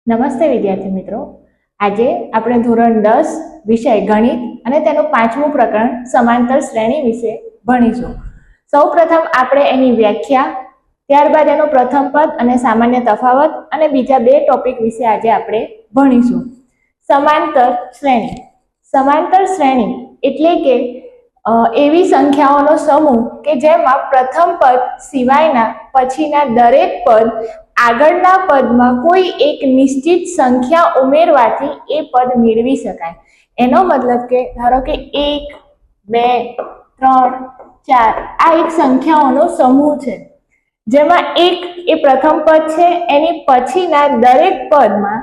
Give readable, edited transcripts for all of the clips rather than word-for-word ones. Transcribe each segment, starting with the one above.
નમસ્તે વિદ્યાર્થી મિત્રો, આજે આપણે ધોરણ 10 વિષય ગણિત અને તેનું 5મું પ્રકરણ સમાંતર શ્રેણી વિશે ભણીશું। સૌપ્રથમ આપણે એની વ્યાખ્યા, ત્યારબાદ એનું પ્રથમ પદ અને સામાન્ય તફાવત અને બીજા બે ટોપિક વિશે આજે આપણે ભણીશું। સમાંતર શ્રેણી। સમાંતર શ્રેણી એટલે કે એવી સંખ્યાઓનો સમૂહ કે જેમાં પ્રથમ પદ સિવાયના પછીના દરેક પદ આગળના પદમાં કોઈ એક નિશ્ચિત સંખ્યા ઉમેરવાથી એ પદ મેળવી શકાય। એનો મતલબ કે ધારો કે 1, 2, 3, 4 આ એક સંખ્યાઓનો સમૂહ છે, જેમાં 1 એ પ્રથમ પદ છે, એની પછીના દરેક પદમાં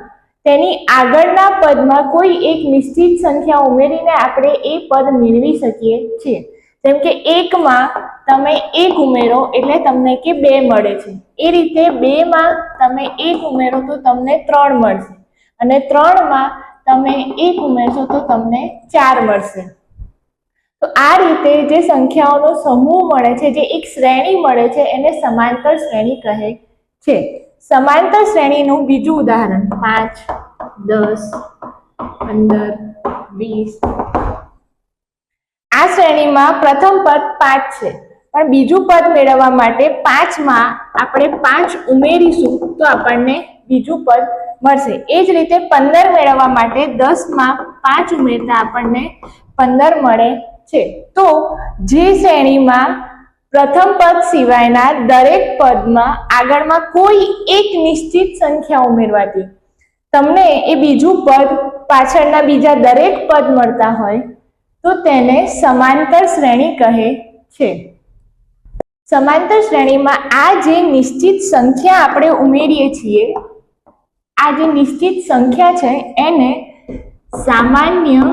તેની આગળના પદમાં કોઈ એક નિશ્ચિત સંખ્યા ઉમેરીને આપણે એ પદ મેળવી શકીએ છીએ। જેમ કે 1 માં તમે 1 ઉમેરો એટલે તમને કે 2 મળે છે, એ રીતે 2 માં તમે 1 ઉમેરો તો તમને 3 મળશે, અને 3 માં તમે 1 ઉમેરશો તો તમને 4 મળશે। તો આ રીતે જે સંખ્યાઓનો સમૂહ મળે છે, જે એક શ્રેણી મળે છે, એને સમાંતર શ્રેણી કહે છે। સમાંતર શ્રેણીનું બીજું ઉદાહરણ 5, 10, 15, 20। આ શ્રેણીમાં પ્રથમ પદ 5 છે, પણ બીજું પદ મેળવવા માટે 5 માં આપણે 5 ઉમેરીશું તો આપણને બીજું પદ મળશે। એ જ રીતે 15 મેળવવા માટે 10 માં 5 ઉમેરતા આપણને 15 મળે છે। તો જે શ્રેણીમાં પ્રથમ પદ સિવાયના દરેક પદમાં આગળમાં કોઈ એક નિશ્ચિત સંખ્યા ઉમેરવાથી તમને એ બીજું પદ પાછળના બીજા દરેક પદ મળતા હોય તો તેને સમાંતર શ્રેણી કહે છે। સમાંતર શ્રેણીમાં આ જે નિશ્ચિત સંખ્યા આપણે ઉમેરીએ છીએ, આ જે નિશ્ચિત સંખ્યા છે એને સામાન્ય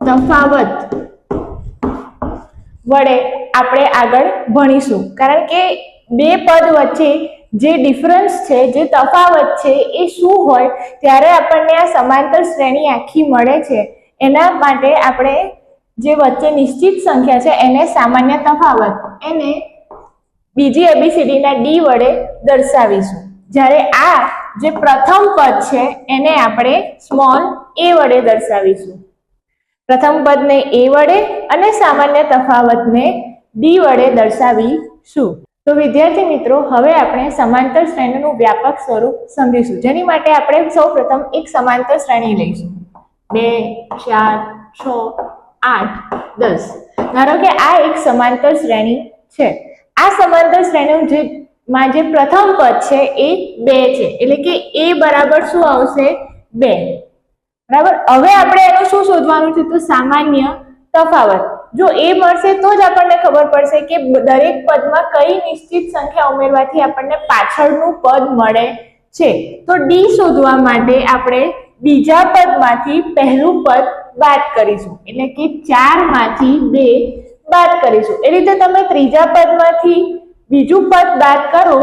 તફાવત વડે આપણે આગળ ભણીશું, કારણ કે બે પદ વચ્ચે જે ડિફરન્સ છે, જે તફાવત છે એ શું હોય ત્યારે આપણને આ સમાંતર શ્રેણી આખી મળે છે। એના માટે આપણે જે વચ્ચે નિશ્ચિત સંખ્યા છે એને સામાન્ય તફાવત, એને બીજી ABCD ના D વડે દર્શાવીશું, જ્યારે આ જે પ્રથમ પદ છે એને આપણે સ્મોલ a વડે દર્શાવીશું। પ્રથમ પદને a વડે અને સામાન્ય તફાવતને d વડે દર્શાવીશું। તો વિદ્યાર્થી મિત્રો, હવે આપણે સમાંતર શ્રેણીનું વ્યાપક સ્વરૂપ સમજીશું, જેની માટે આપણે સૌપ્રથમ એક સમાંતર શ્રેણી લઈશું। 2, 4, 6, 8, 10। ધારો કે આ એક સમાંતર શ્રેણી છે। આ સમાંતર શ્રેણીમાં જે પ્રથમ પદ છે એ 2 છે, એટલે કે a બરાબર શું આવશે? 2, બરાબર। હવે આપણે એનું શું શોધવાનું છે? તો સામાન્ય તફાવત। જો a મળશે તો જ આપણને ખબર પડશે કે દરેક પદમાં કઈ નિશ્ચિત સંખ્યા ઉમેરવાથી આપણને પાછળનું પદ મળે છે। તો d શોધવા માટે આપણે બીજા પદમાંથી પહેલું પદ બાદ કરીશું, એટલે કે 4 માંથી 2 બાદ કરીશું। એ રીતે તમે ત્રીજા પદમાંથી બીજું પદ બાદ કરો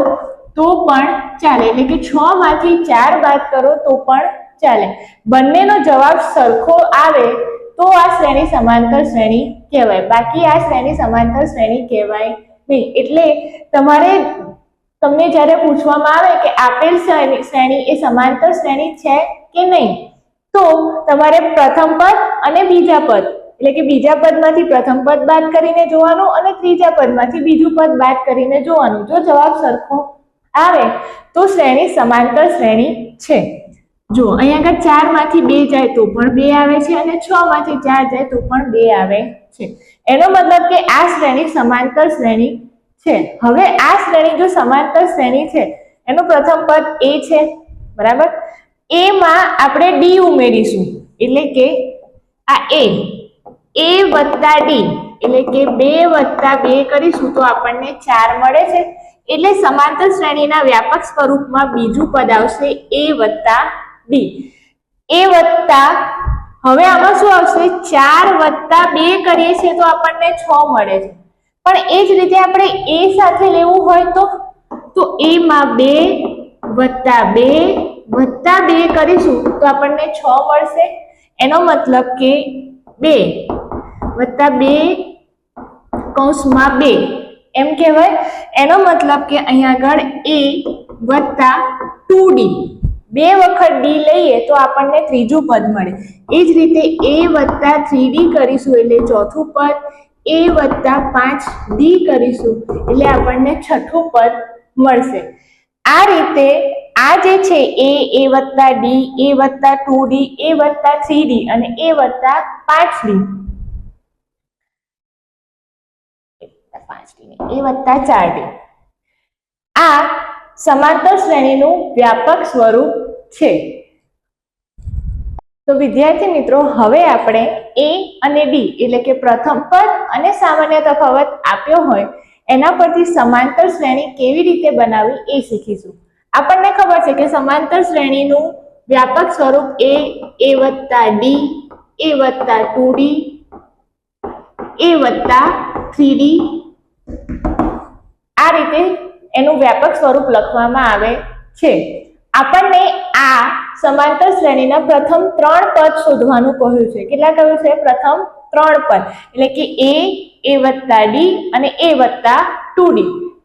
તો પણ ચાલે, એટલે કે 6 માંથી 4 બાદ કરો તો પણ ચાલે। બંનેનો જવાબ સરખો આવે તો આ શ્રેણી સમાંતર શ્રેણી કહેવાય, બાકી આ શ્રેણી સમાંતર શ્રેણી કહેવાય નહીં। એટલે તમને જ્યારે પૂછવામાં આવે કે આપેલ શ્રેણી એ સમાંતર શ્રેણી છે કે નહીં, તો તમારે પ્રથમ પદ અને બીજા પદ, એટલે કે બીજા પદમાંથી પ્રથમ પદ બાદ કરીને જોવાનું અને ત્રીજા પદમાંથી બીજું પદ બાદ કરીને જોવાનું। જો જવાબ સરખો આવે તો શ્રેણી સમાંતર શ્રેણી છે। જો અહીંયા આગળ 4 માંથી 2 જાય તો પણ 2 આવે છે, અને 6 માંથી 4 જાય તો પણ 2 આવે છે। એનો મતલબ કે આ શ્રેણી સમાંતર શ્રેણી છે। હવે આ શ્રેણી જો સમાંતર શ્રેણી છે, એનું પ્રથમ પદ a છે, બરાબર। a માં આપણે d ઉમેરીશું, એટલે કે આ a વત્તા d, એટલે કે 2 વત્તા 2 કરીશું તો આપણને 4 મળે છે। એટલે સમાંતર શ્રેણીના વ્યાપક સ્વરૂપમાં બીજું પદ આવશે a વત્તા d। a વત્તા, હવે આમાં શું આવશે? 4 વત્તા 2 કરીએ છીએ તો આપણને 6 મળે છે, પણ એ જ રીતે આપણે a સાથે લેવું હોય તો a માં 2 વત્તા 2 વત્તા 2 કરીશું તો આપણને 6 મળશે। એનો મતલબ કે 2 વત્તા 2 કૌંસમાં 2 એમ કહેવાય। એનો મતલબ કે અહીંયા આગળ a વત્તા 2d, 2 વખત d લઈએ તો આપણને ત્રીજું પદ મળે. એ જ રીતે a વત્તા 3d કરીશું એટલે ચોથું પદ, a વત્તા 5d કરીશું એટલે આપણને છઠ્ઠું પદ મળશે. આ રીતે આ જે છે a વત્તા d, a વત્તા 2d, a વત્તા 3d અને a વત્તા 5d, a વત્તા 4d, આ સમાંતર શ્રેણીનું વ્યાપક સ્વરૂપ છે. તો વિદ્યાર્થી મિત્રો, હવે આપણે a અને d એટલે કે પ્રથમ પદ અને સામાન્ય તફાવત આપ્યો હોય એના પરથી સમાંતર શ્રેણી કેવી રીતે બનાવવી એ શીખીશું. આપણને ખબર છે કે સમાંતર શ્રેણીનું વ્યાપક સ્વરૂપ a વત્તા d, a વત્તા 2d, a વત્તા 3d, આ રીતે એનું વ્યાપક સ્વરૂપ લખવામાં આવે છે. આપણને આ સમાંતર શ્રેણીના પ્રથમ 3 પદ શોધવાનું કહ્યું છે. કેટલા કહ્યું છે? પ્રથમ 3 પદ એટલે કે a વત્તા d અને a વત્તા 2d.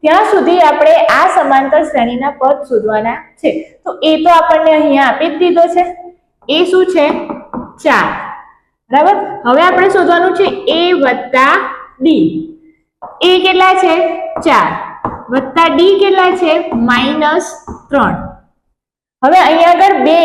ત્યાં સુધી આપણે આ સમાંતર શ્રેણીના પદ શોધવાના છે. તો એ તો આપણને અહીંયા આપી જ દીધો છે. એ શું છે? 4. બરાબર. હવે આપણે શોધવાનું છે a વત્તા d. a કેટલા છે? 4 વત્તા d કેટલા છે? -3. હવે અહીંયા આગળ બે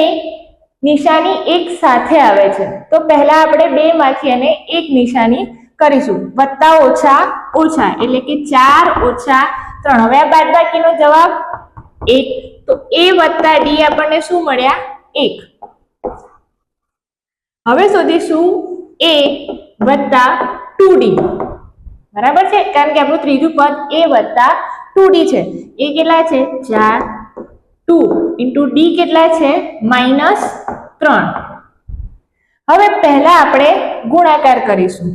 નિશાની એક સાથે આવે છે તો પહેલા આપણે બે માંથી અને એક નિશાની કરીશું. વત્તા ઓછા ઓછા એટલે કે 4 ઓછા 3. હવે આ બાદબાકીનો જવાબ 1. તો a વત્તા d આપણને શું મળ્યા? 1. હવે શોધીશું a વત્તા 2d. બરાબર છે, કારણ કે આપણું ત્રીજું પદ a વત્તા 2d છે. એ કેટલા છે? 4. 2 into d કેટલા છે? -3. હવે પહેલા આપણે ગુણાકાર કરીશું.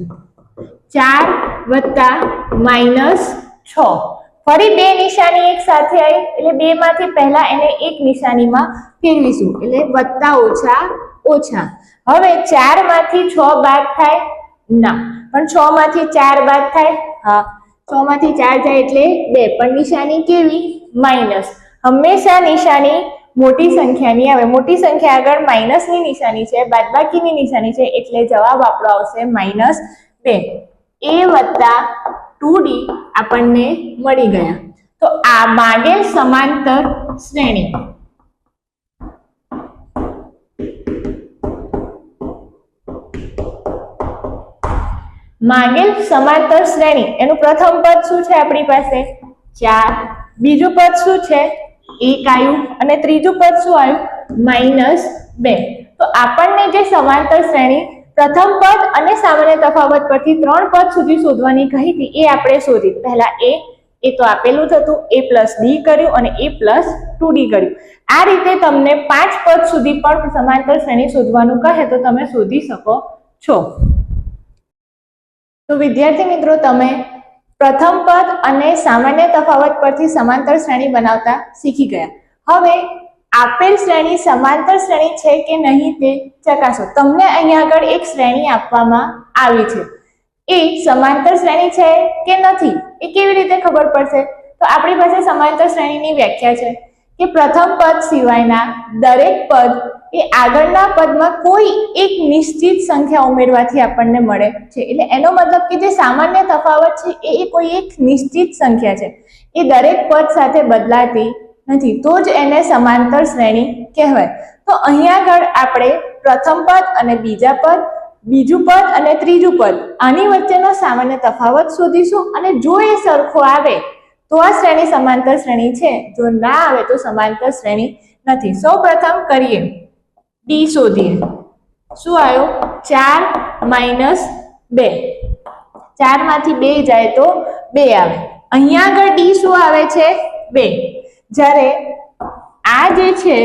4 વત્તા -6. ફરી બે નિશાની એક સાથે આવી એટલે બે માંથી પહેલા એને એક નિશાનીમાં ફેરવીશું એટલે વત્તા ઓછા ઓછા. હવે 4 માંથી 6 બાદ થાય? ના. પણ 6 માંથી 4 બાદ થાય? હા. 6 માંથી 4 જાય એટલે 2. પણ નિશાની કેવી? માઇનસ. હંમેશા નિશાની મોટી સંખ્યાની આવે. મોટી સંખ્યા આગળ માઇનસની નિશાની છે, બાદબાકીની નિશાની છે એટલે જવાબ આપણો આવશે -2. a વત્તા 2d આપણને મળી ગયા. તો આ માંગેલ સમાંતર શ્રેણી એનું પ્રથમ પદ શું છે આપણી પાસે? 4. બીજું પદ શું છે? 1 આવ્યું અને ત્રીજું પદ શું આવ્યું? -2. તો આપણને જે સમાંતર શ્રેણી પ્રથમ પદ અને સામાન્ય તફાવત પરથી 3 પદ સુધી શોધવાની કહી હતી એ આપણે શોધી. પહેલા એ તો આપેલું જ હતું, a + d કર્યું અને a + 2d કર્યું. આ રીતે તમને 5 પદ સુધી પણ સમાંતર શ્રેણી શોધવાનું કહે તો તમે શોધી શકો છો. તો વિદ્યાર્થી મિત્રો, તમે પ્રથમ પદ અને સામાન્ય તફાવત પરથી સમાંતર શ્રેણી બનાવતા શીખી ગયા. હવે આપેલ શ્રેણી સમાંતર શ્રેણી છે કે નહીં તે ચકાસો. તમને અહીંયા આગળ એક શ્રેણી આપવામાં આવી છે. એ સમાંતર શ્રેણી છે કે નથી એ કેવી રીતે ખબર પડશે? તો આપણી પાસે સમાંતર શ્રેણીની વ્યાખ્યા છે કે પ્રથમ પદ સિવાયના દરેક પદ એ આગળના પદમાં કોઈ એક નિશ્ચિત સંખ્યા ઉમેરવાથી આપણને મળે છે. એટલે એનો મતલબ કે જે સામાન્ય તફાવત છે એ કોઈ એક નિશ્ચિત સંખ્યા છે, એ દરેક પદ સાથે બદલાતી નથી, તો જ એને સમાંતર શ્રેણી કહેવાય. તો અહીંયા આગળ આપણે પ્રથમ પદ અને બીજા પદ, બીજું પદ અને ત્રીજું પદ, આની વચ્ચેનો સામાન્ય તફાવત શોધીશું અને જો એ સરખો આવે તો આ શ્રેણી સમાંતર શ્રેણી છે, જો ના આવે તો સમાંતર શ્રેણી નથી. સૌપ્રથમ કરીએ d શોધીએ. શું આવ્યો? 4 - 2. 4 માંથી 2 જાય તો 2 આવે. અહીંયા આગળ d શું આવે છે? 2. જ્યારે આ જે છે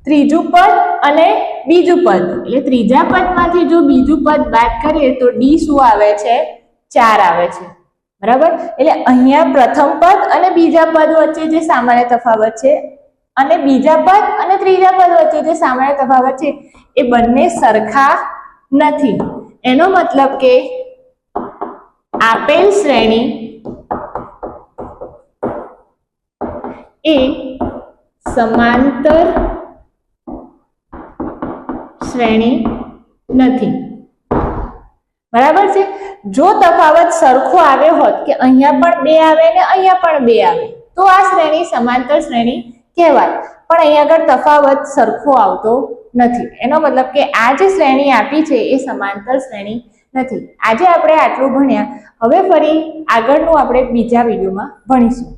ત્રીજું પદ અને બીજું પદ એટલે ત્રીજા પદમાંથી જો બીજું પદ બાદ કરીએ તો d શું આવે છે? 4 આવે છે. બરાબર. એટલે અહીંયા પ્રથમ પદ અને બીજા પદ વચ્ચે જે સામાન્ય તફાવત છે અને બીજા પદ અને ત્રીજા પદ વચ્ચે જે સામાન્ય તફાવત છે એ બંને સરખા નથી. એનો મતલબ કે આપેલ શ્રેણી એ સમાંતર શ્રેણી નથી. બરાબર છે. જો તફાવત સરખો આવ્યો હોત કે અહીંયા પણ 2 આવે ને અહીંયા પણ 2 આવે તો આ શ્રેણી સમાંતર શ્રેણી કહેવાય. પણ અહીંયા આગળ તફાવત સરખો આવતો નથી, એનો મતલબ કે આ જે શ્રેણી આપી છે એ સમાંતર શ્રેણી નથી. આજે આપણે આટલું ભણ્યા. હવે ફરી આગળનું આપણે બીજા વિડીયોમાં ભણીશું.